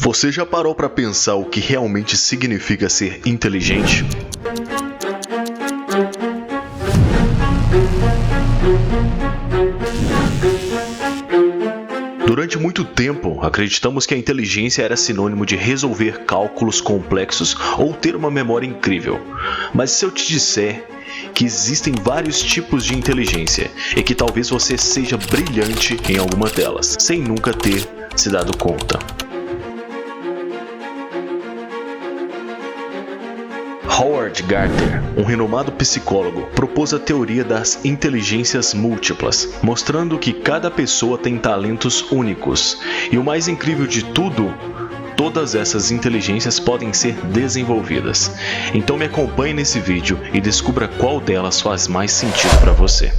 Você já parou para pensar o que realmente significa ser inteligente? Durante muito tempo, acreditamos que a inteligência era sinônimo de resolver cálculos complexos ou ter uma memória incrível. Mas se eu te disser que existem vários tipos de inteligência e que talvez você seja brilhante em alguma delas, sem nunca ter se dado conta. Howard Gardner, um renomado psicólogo, propôs a teoria das inteligências múltiplas, mostrando que cada pessoa tem talentos únicos. E o mais incrível de tudo, todas essas inteligências podem ser desenvolvidas. Então me acompanhe nesse vídeo e descubra qual delas faz mais sentido para você.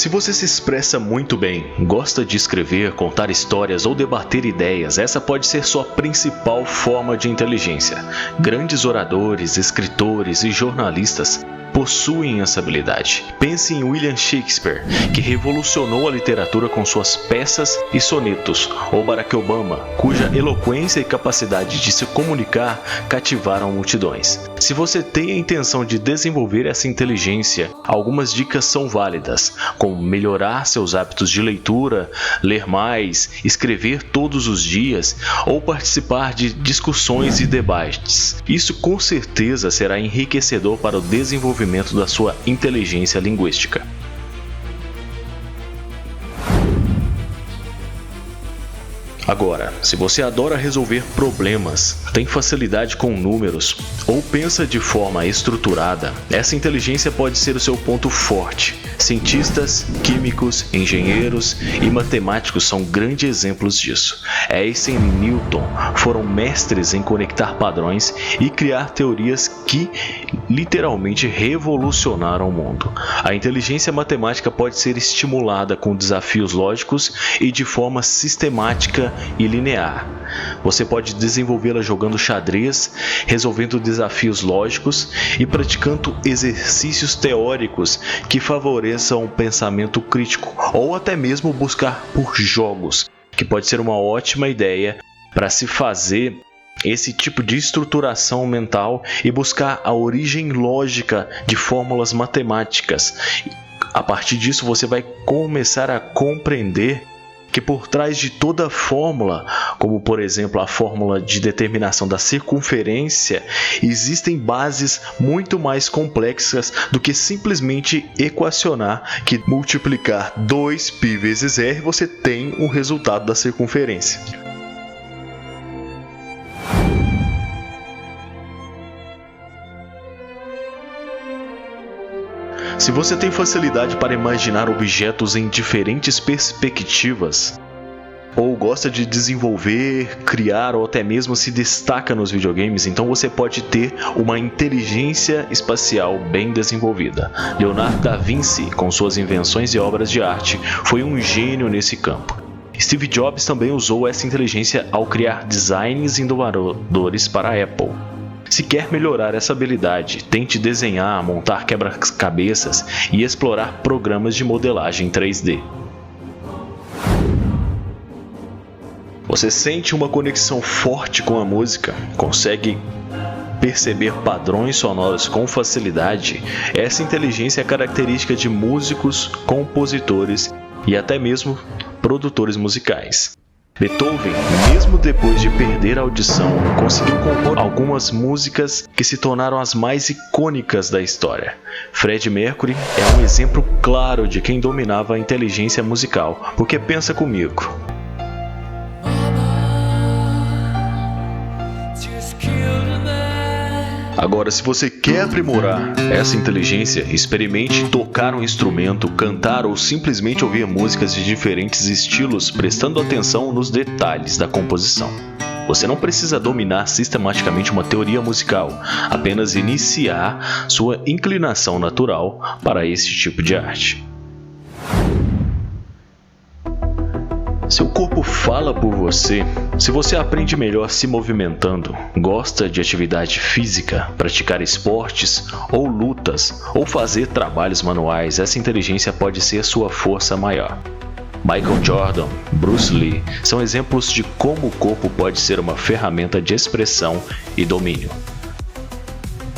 Se você se expressa muito bem, gosta de escrever, contar histórias ou debater ideias, essa pode ser sua principal forma de inteligência. Grandes oradores, escritores e jornalistas possuem essa habilidade. Pense em William Shakespeare, que revolucionou a literatura com suas peças e sonetos, ou Barack Obama, cuja eloquência e capacidade de se comunicar cativaram multidões. Se você tem a intenção de desenvolver essa inteligência, algumas dicas são válidas, como melhorar seus hábitos de leitura, ler mais, escrever todos os dias ou participar de discussões e debates. Isso com certeza será enriquecedor para o desenvolvimento da sua inteligência linguística. Agora, se você adora resolver problemas, tem facilidade com números ou pensa de forma estruturada, essa inteligência pode ser o seu ponto forte. Cientistas, químicos, engenheiros e matemáticos são grandes exemplos disso. Einstein e Newton foram mestres em conectar padrões e criar teorias que literalmente revolucionaram o mundo. A inteligência matemática pode ser estimulada com desafios lógicos e de forma sistemática e linear. Você pode desenvolvê-la jogando xadrez, resolvendo desafios lógicos e praticando exercícios teóricos que favoreçam o pensamento crítico, ou até mesmo buscar por jogos, que pode ser uma ótima ideia para se fazer esse tipo de estruturação mental e buscar a origem lógica de fórmulas matemáticas. A partir disso, você vai começar a compreender que por trás de toda fórmula, como por exemplo a fórmula de determinação da circunferência, existem bases muito mais complexas do que simplesmente equacionar que multiplicar 2π vezes r você tem o resultado da circunferência. Se você tem facilidade para imaginar objetos em diferentes perspectivas, ou gosta de desenvolver, criar ou até mesmo se destaca nos videogames, então você pode ter uma inteligência espacial bem desenvolvida. Leonardo da Vinci, com suas invenções e obras de arte, foi um gênio nesse campo. Steve Jobs também usou essa inteligência ao criar designs inovadores para a Apple. Se quer melhorar essa habilidade, tente desenhar, montar quebra-cabeças e explorar programas de modelagem 3D. Você sente uma conexão forte com a música? Consegue perceber padrões sonoros com facilidade? Essa inteligência é característica de músicos, compositores e até mesmo produtores musicais. Beethoven, mesmo depois de perder a audição, conseguiu compor algumas músicas que se tornaram as mais icônicas da história. Freddie Mercury é um exemplo claro de quem dominava a inteligência musical, porque pensa comigo. Agora, se você quer aprimorar essa inteligência, experimente tocar um instrumento, cantar ou simplesmente ouvir músicas de diferentes estilos, prestando atenção nos detalhes da composição. Você não precisa dominar sistematicamente uma teoria musical, apenas iniciar sua inclinação natural para esse tipo de arte. Seu corpo fala por você. Se você aprende melhor se movimentando, gosta de atividade física, praticar esportes ou lutas, ou fazer trabalhos manuais, essa inteligência pode ser sua força maior. Michael Jordan, Bruce Lee são exemplos de como o corpo pode ser uma ferramenta de expressão e domínio.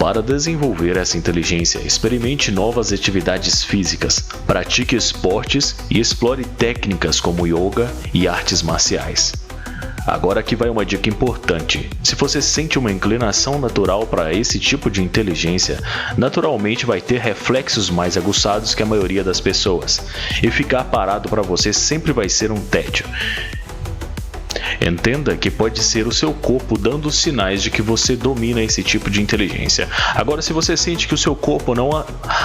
Para desenvolver essa inteligência, experimente novas atividades físicas, pratique esportes e explore técnicas como yoga e artes marciais. Agora aqui vai uma dica importante. Se você sente uma inclinação natural para esse tipo de inteligência, naturalmente vai ter reflexos mais aguçados que a maioria das pessoas. E ficar parado para você sempre vai ser um tédio. Entenda que pode ser o seu corpo dando sinais de que você domina esse tipo de inteligência. Agora, se você sente que o seu corpo não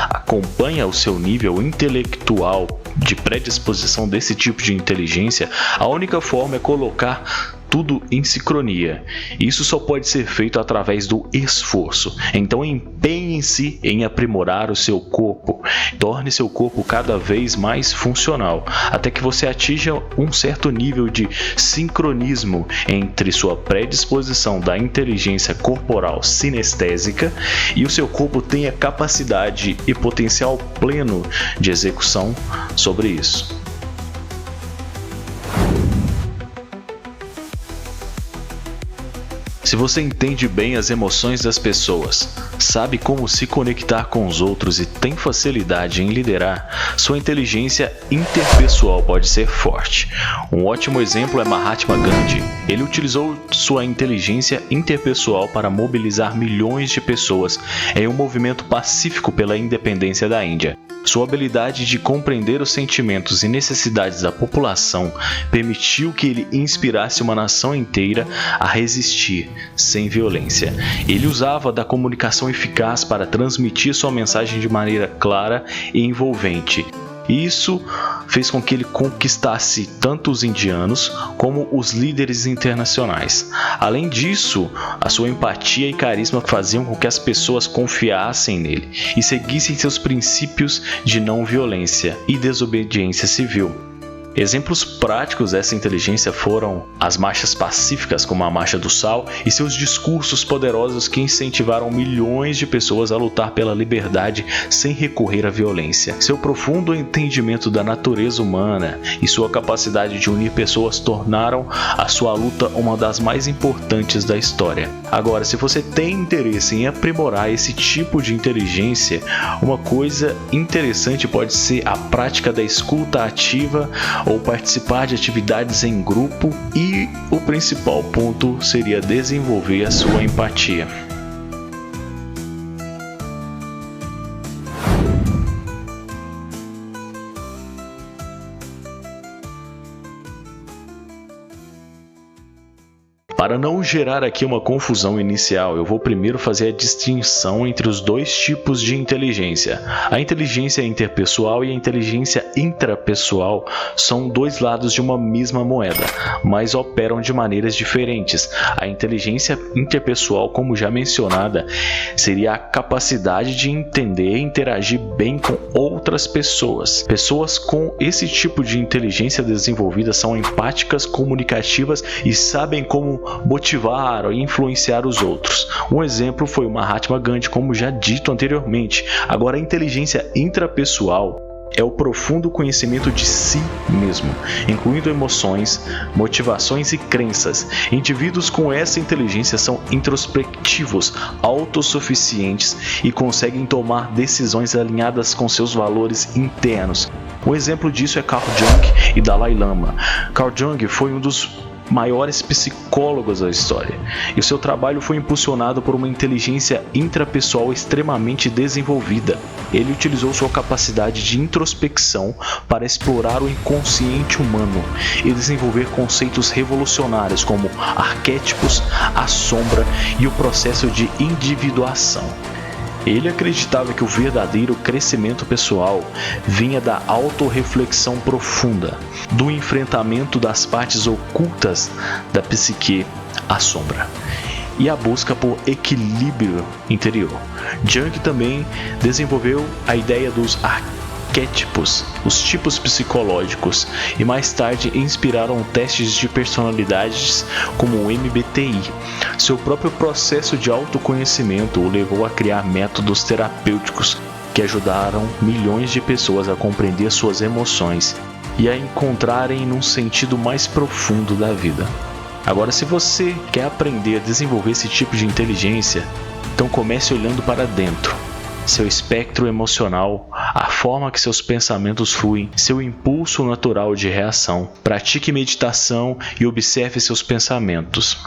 acompanha o seu nível intelectual de predisposição desse tipo de inteligência, a única forma é colocar tudo em sincronia. Isso só pode ser feito através do esforço. Então empenhe-se em aprimorar o seu corpo. Torne seu corpo cada vez mais funcional, até que você atinja um certo nível de sincronismo entre sua predisposição da inteligência corporal sinestésica e o seu corpo tenha capacidade e potencial pleno de execução sobre isso. Se você entende bem as emoções das pessoas, sabe como se conectar com os outros e tem facilidade em liderar, sua inteligência interpessoal pode ser forte. Um ótimo exemplo é Mahatma Gandhi. Ele utilizou sua inteligência interpessoal para mobilizar milhões de pessoas em um movimento pacífico pela independência da Índia. Sua habilidade de compreender os sentimentos e necessidades da população permitiu que ele inspirasse uma nação inteira a resistir sem violência. Ele usava da comunicação eficaz para transmitir sua mensagem de maneira clara e envolvente. Isso fez com que ele conquistasse tanto os indianos como os líderes internacionais. Além disso, a sua empatia e carisma faziam com que as pessoas confiassem nele e seguissem seus princípios de não violência e desobediência civil. Exemplos práticos dessa inteligência foram as marchas pacíficas, como a Marcha do Sal, e seus discursos poderosos que incentivaram milhões de pessoas a lutar pela liberdade sem recorrer à violência. Seu profundo entendimento da natureza humana e sua capacidade de unir pessoas tornaram a sua luta uma das mais importantes da história. Agora, se você tem interesse em aprimorar esse tipo de inteligência, uma coisa interessante pode ser a prática da escuta ativa ou participar de atividades em grupo, e o principal ponto seria desenvolver a sua empatia. Para não gerar aqui uma confusão inicial, eu vou primeiro fazer a distinção entre os dois tipos de inteligência. A inteligência interpessoal e a inteligência intrapessoal são dois lados de uma mesma moeda, mas operam de maneiras diferentes. A inteligência interpessoal, como já mencionada, seria a capacidade de entender e interagir bem com outras pessoas. Pessoas com esse tipo de inteligência desenvolvida são empáticas, comunicativas e sabem como motivar ou influenciar os outros. Um exemplo foi o Mahatma Gandhi, como já dito anteriormente. Agora, a inteligência intrapessoal é o profundo conhecimento de si mesmo, incluindo emoções, motivações e crenças. Indivíduos com essa inteligência são introspectivos, autossuficientes e conseguem tomar decisões alinhadas com seus valores internos. Um exemplo disso é Carl Jung e Dalai Lama. Carl Jung foi um dos maiores psicólogos da história, e o seu trabalho foi impulsionado por uma inteligência intrapessoal extremamente desenvolvida. Ele utilizou sua capacidade de introspecção para explorar o inconsciente humano e desenvolver conceitos revolucionários como arquétipos, a sombra e o processo de individuação. Ele acreditava que o verdadeiro crescimento pessoal vinha da autorreflexão profunda, do enfrentamento das partes ocultas da psique, a sombra, e a busca por equilíbrio interior. Jung também desenvolveu a ideia dos arquétipos arquétipos, os tipos psicológicos e mais tarde inspiraram testes de personalidades como o MBTI. Seu próprio processo de autoconhecimento o levou a criar métodos terapêuticos que ajudaram milhões de pessoas a compreender suas emoções e a encontrarem um sentido mais profundo da vida. Agora, se você quer aprender a desenvolver esse tipo de inteligência, então comece olhando para dentro. Seu espectro emocional, a forma que seus pensamentos fluem, seu impulso natural de reação. Pratique meditação e observe seus pensamentos.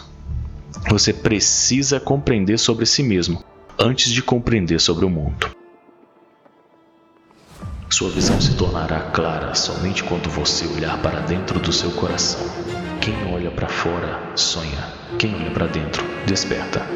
Você precisa compreender sobre si mesmo antes de compreender sobre o mundo. Sua visão se tornará clara somente quando você olhar para dentro do seu coração. Quem olha para fora, sonha. Quem olha para dentro, desperta.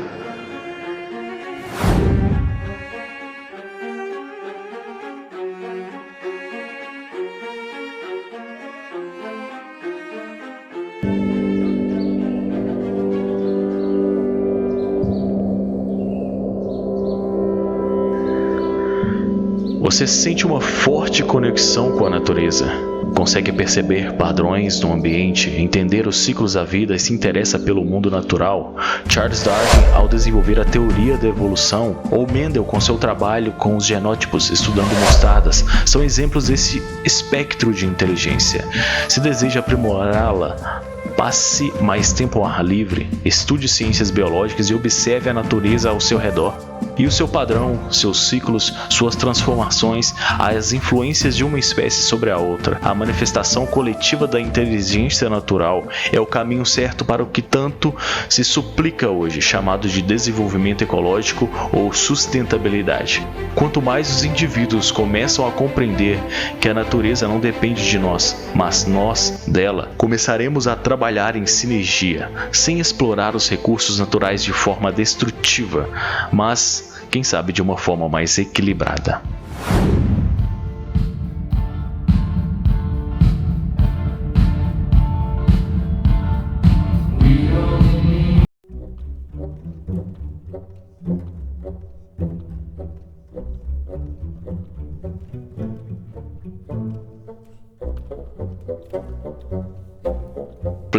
Você sente uma forte conexão com a natureza. Consegue perceber padrões no ambiente, entender os ciclos da vida e se interessa pelo mundo natural. Charles Darwin, ao desenvolver a teoria da evolução, ou Mendel com seu trabalho com os genótipos estudando mostardas, são exemplos desse espectro de inteligência. Se deseja aprimorá-la, passe mais tempo ao ar livre, estude ciências biológicas e observe a natureza ao seu redor. E o seu padrão, seus ciclos, suas transformações, as influências de uma espécie sobre a outra, a manifestação coletiva da inteligência natural é o caminho certo para o que tanto se suplica hoje, chamado de desenvolvimento ecológico ou sustentabilidade. Quanto mais os indivíduos começam a compreender que a natureza não depende de nós, mas nós dela, começaremos a trabalhar em sinergia, sem explorar os recursos naturais de forma destrutiva, mas quem sabe de uma forma mais equilibrada.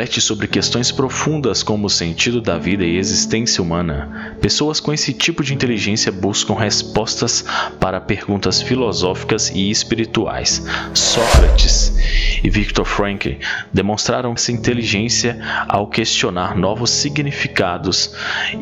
Reflete sobre questões profundas como o sentido da vida e existência humana. Pessoas com esse tipo de inteligência buscam respostas para perguntas filosóficas e espirituais. Sócrates e Viktor Frankl demonstraram essa inteligência ao questionar novos significados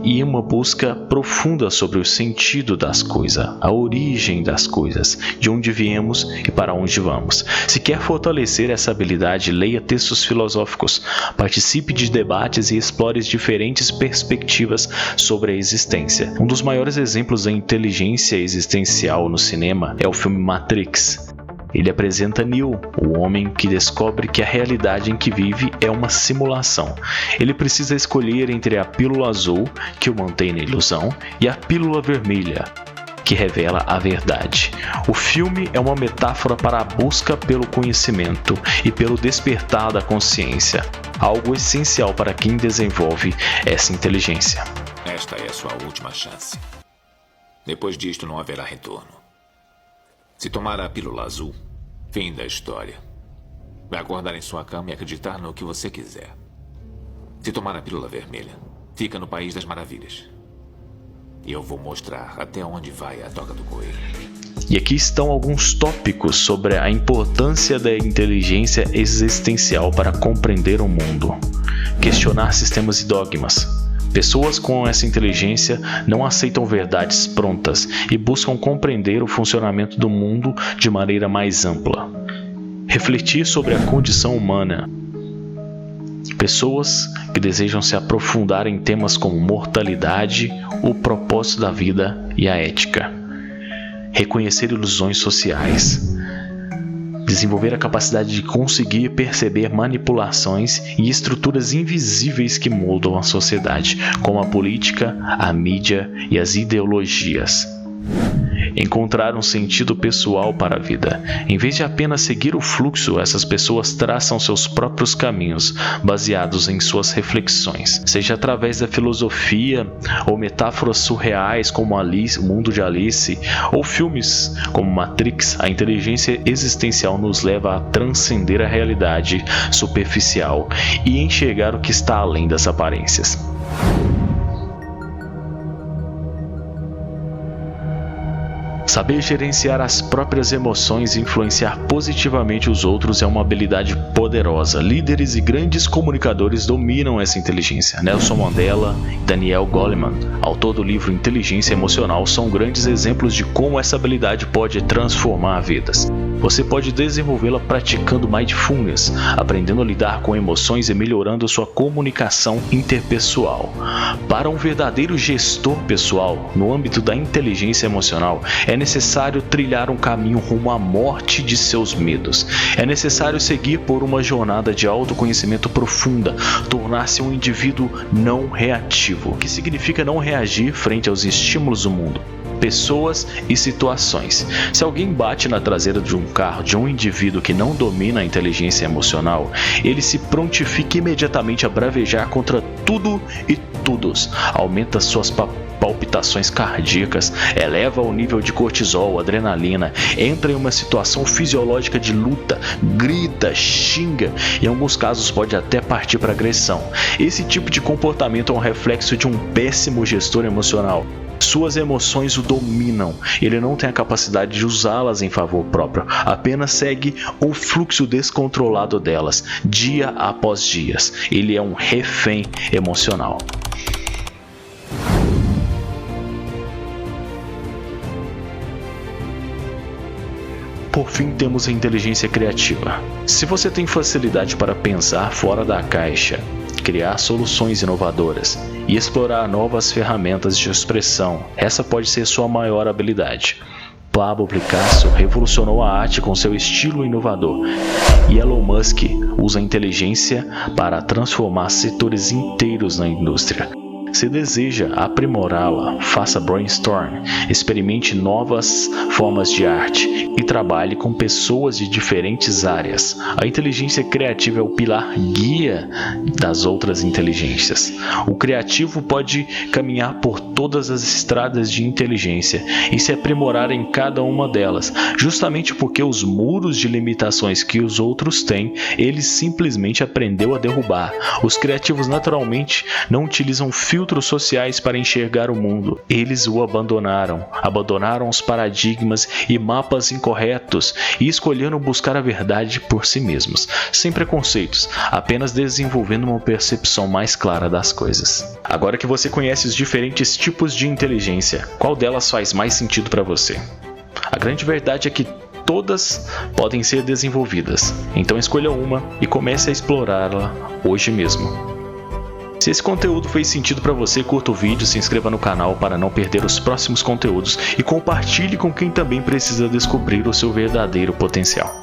e uma busca profunda sobre o sentido das coisas, a origem das coisas, de onde viemos e para onde vamos. Se quer fortalecer essa habilidade, leia textos filosóficos, participe de debates e explore diferentes perspectivas sobre a existência. Um dos maiores exemplos da inteligência existencial no cinema é o filme Matrix. Ele apresenta Neo, o homem que descobre que a realidade em que vive é uma simulação. Ele precisa escolher entre a pílula azul, que o mantém na ilusão, e a pílula vermelha, que revela a verdade. O filme é uma metáfora para a busca pelo conhecimento e pelo despertar da consciência, algo essencial para quem desenvolve essa inteligência. Esta é a sua última chance. Depois disto não haverá retorno. Se tomar a pílula azul, fim da história. Vai acordar em sua cama e acreditar no que você quiser. Se tomar a pílula vermelha, fica no País das Maravilhas. E eu vou mostrar até onde vai a toca do coelho. E aqui estão alguns tópicos sobre a importância da inteligência existencial para compreender o mundo. Questionar sistemas e dogmas. Pessoas com essa inteligência não aceitam verdades prontas e buscam compreender o funcionamento do mundo de maneira mais ampla. Refletir sobre a condição humana. Pessoas que desejam se aprofundar em temas como mortalidade, o propósito da vida e a ética. Reconhecer ilusões sociais. Desenvolver a capacidade de conseguir perceber manipulações e estruturas invisíveis que moldam a sociedade, como a política, a mídia e as ideologias. encontrar um sentido pessoal para a vida. Em vez de apenas seguir o fluxo, essas pessoas traçam seus próprios caminhos, baseados em suas reflexões, seja através da filosofia ou metáforas surreais como Alice, o mundo de Alice, ou filmes como Matrix. A inteligência existencial nos leva a transcender a realidade superficial e enxergar o que está além das aparências. Saber gerenciar as próprias emoções e influenciar positivamente os outros é uma habilidade poderosa. Líderes e grandes comunicadores dominam essa inteligência. Nelson Mandela e Daniel Goleman, autor do livro Inteligência Emocional, são grandes exemplos de como essa habilidade pode transformar vidas. Você pode desenvolvê-la praticando mindfulness, aprendendo a lidar com emoções e melhorando sua comunicação interpessoal. Para um verdadeiro gestor pessoal, no âmbito da inteligência emocional, é necessário trilhar um caminho rumo à morte de seus medos. É necessário seguir por uma jornada de autoconhecimento profunda, tornar-se um indivíduo não reativo, que significa não reagir frente aos estímulos do mundo, pessoas e situações. Se alguém bate na traseira de um carro de um indivíduo que não domina a inteligência emocional, ele se prontifica imediatamente a bravejar contra tudo e todos, aumenta suas palpitações cardíacas, eleva o nível de cortisol, adrenalina, entra em uma situação fisiológica de luta, grita, xinga e em alguns casos pode até partir para agressão. Esse tipo de comportamento é um reflexo de um péssimo gestor emocional. Suas emoções o dominam, ele não tem a capacidade de usá-las em favor próprio, apenas segue o fluxo descontrolado delas, dia após dia. Ele é um refém emocional. Por fim, temos a inteligência criativa. Se você tem facilidade para pensar fora da caixa, criar soluções inovadoras e explorar novas ferramentas de expressão, essa pode ser sua maior habilidade. Pablo Picasso revolucionou a arte com seu estilo inovador, e Elon Musk usa a inteligência para transformar setores inteiros na indústria. Se deseja aprimorá-la, faça brainstorm, experimente novas formas de arte e trabalhe com pessoas de diferentes áreas. A inteligência criativa é o pilar guia das outras inteligências. O criativo pode caminhar por todas as estradas de inteligência e se aprimorar em cada uma delas, justamente porque os muros de limitações que os outros têm, ele simplesmente aprendeu a derrubar. Os criativos naturalmente não utilizam filtros sociais para enxergar o mundo. Eles o abandonaram os paradigmas e mapas incorretos e escolheram buscar a verdade por si mesmos, sem preconceitos, apenas desenvolvendo uma percepção mais clara das coisas. Agora que você conhece os diferentes tipos de inteligência, qual delas faz mais sentido para você? A grande verdade é que todas podem ser desenvolvidas, então escolha uma e comece a explorá-la hoje mesmo. Se esse conteúdo fez sentido para você, curta o vídeo, se inscreva no canal para não perder os próximos conteúdos e compartilhe com quem também precisa descobrir o seu verdadeiro potencial.